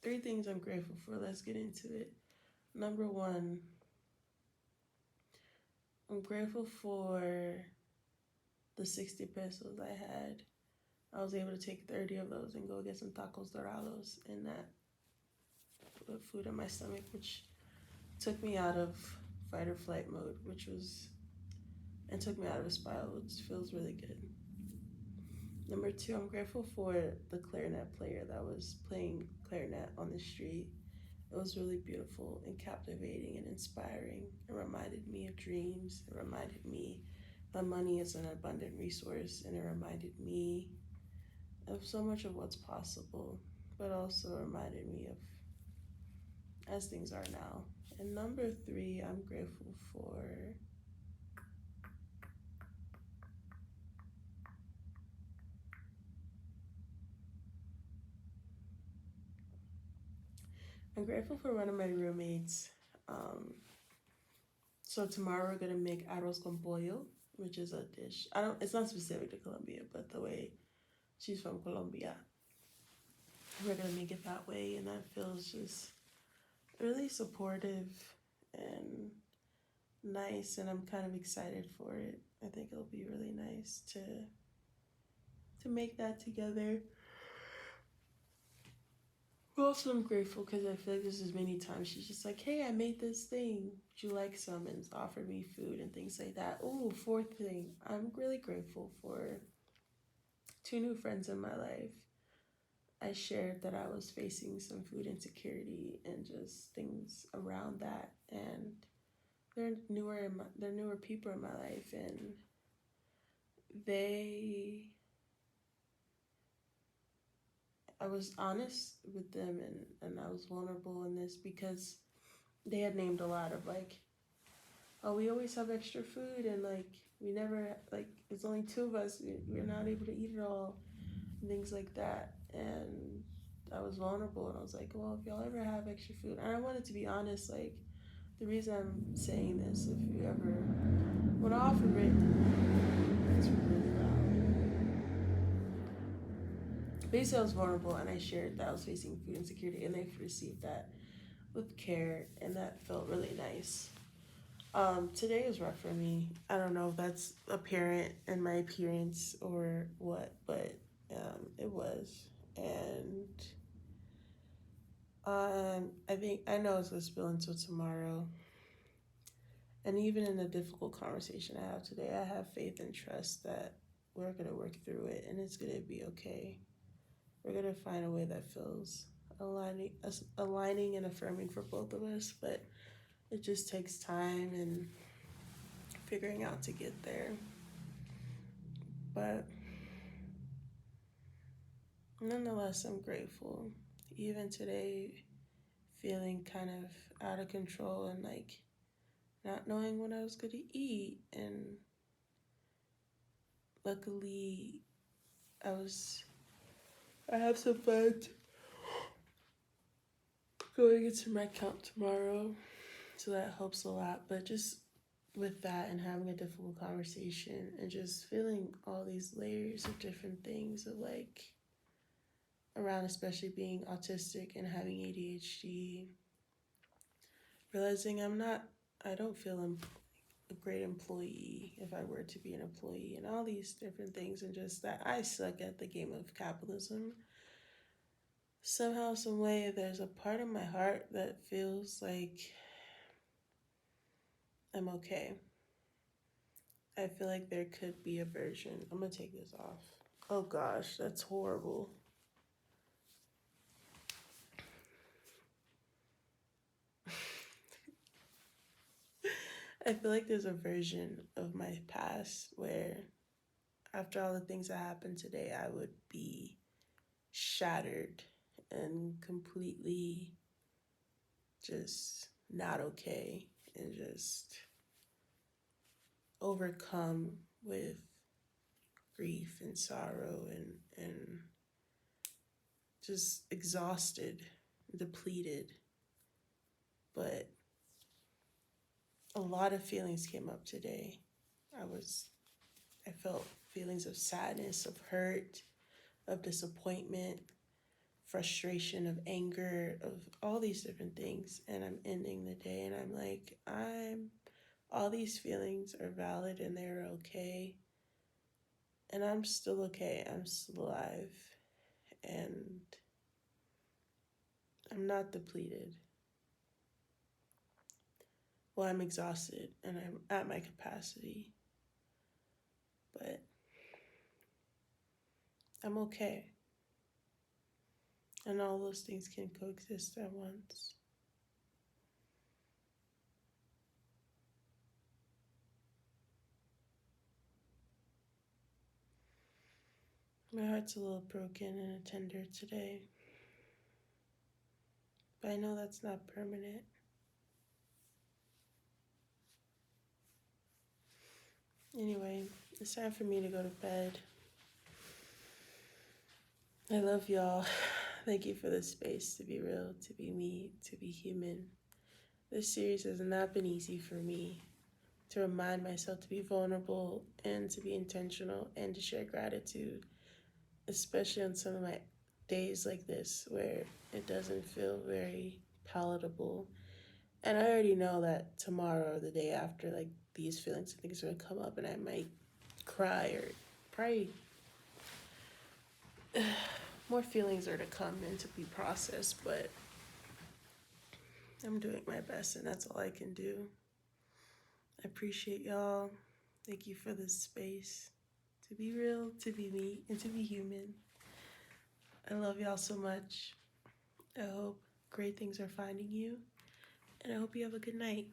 three things I'm grateful for. Let's get into it. Number one, I'm grateful for the 60 pesos I had. I was able to take 30 of those and go get some tacos dorados, and that put food in my stomach, which took me out of fight or flight mode, and took me out of a spiral, which feels really good. Number two, I'm grateful for the clarinet player that was playing clarinet on the street. It was really beautiful and captivating and inspiring. It reminded me of dreams. It reminded me that money is an abundant resource, and it reminded me of so much of what's possible, but also reminded me of as things are now. And number three, I'm grateful for one of my roommates. Um, so tomorrow we're gonna make arroz con pollo, which is a dish. I don't. It's not specific to Colombia, but the way she's from Colombia, we're gonna make it that way, and that feels just really supportive and nice, and I'm kind of excited for it. I think it'll be really nice to make that together. Also, I'm grateful because I feel like this is many times she's just like, "Hey, I made this thing. Would you like some?" And offered me food and things like that. Oh, fourth thing, I'm really grateful for two new friends in my life. I shared that I was facing some food insecurity and just things around that, and they're newer people in my life, and they I was honest with them, and I was vulnerable in this because they had named a lot of like, oh, we always have extra food, and like we never like it's only two of us, we're not able to eat it all, and things like that. And I was vulnerable, and I was like, well, if y'all ever have extra food, and I wanted to be honest, like the reason I'm saying this, if you ever when I offered it, it's really loud. Basically, I was vulnerable, and I shared that I was facing food insecurity, and they received that with care, and that felt really nice. Today is rough for me. I don't know if that's apparent in my appearance or what, but it was. And I think I know it's gonna spill until tomorrow. And even in the difficult conversation I have today, I have faith and trust that we're gonna work through it, and it's gonna be okay. We're gonna find a way that feels aligning and affirming for both of us, but it just takes time and figuring out to get there. But nonetheless, I'm grateful. Even today, feeling kind of out of control and like not knowing what I was going to eat. And luckily, I have some fun going into my count tomorrow. So that helps a lot. But just with that and having a difficult conversation and just feeling all these layers of different things of like around, especially being autistic and having ADHD, realizing I don't feel a great employee if I were to be an employee, and all these different things, and just that I suck at the game of capitalism. Somehow, some way, there's a part of my heart that feels like I'm okay. I feel like there could be a version. I'm gonna take this off. Oh gosh, that's horrible. I feel like there's a version of my past where after all the things that happened today, I would be shattered and completely just not okay, and just overcome with grief and sorrow, and just exhausted, depleted. But a lot of feelings came up today. I felt feelings of sadness, of hurt, of disappointment, frustration, of anger, of all these different things. And I'm ending the day and I'm like, all these feelings are valid and they're okay. And I'm still okay. I'm still alive. And I'm not depleted. Well, I'm exhausted and I'm at my capacity. But I'm okay. And all those things can coexist at once. My heart's a little broken and tender today. But I know that's not permanent. Anyway, it's time for me to go to bed. I love y'all. Thank you for the space to be real, to be me, to be human. This series has not been easy for me, to remind myself to be vulnerable and to be intentional and to share gratitude, especially on some of my days like this where it doesn't feel very palatable. And I already know that tomorrow or the day after, like, these feelings and things are gonna come up and I might cry or probably more feelings are to come and to be processed, but I'm doing my best and that's all I can do. I appreciate y'all. Thank you for this space to be real, to be me, and to be human. I love y'all so much. I hope great things are finding you, and I hope you have a good night.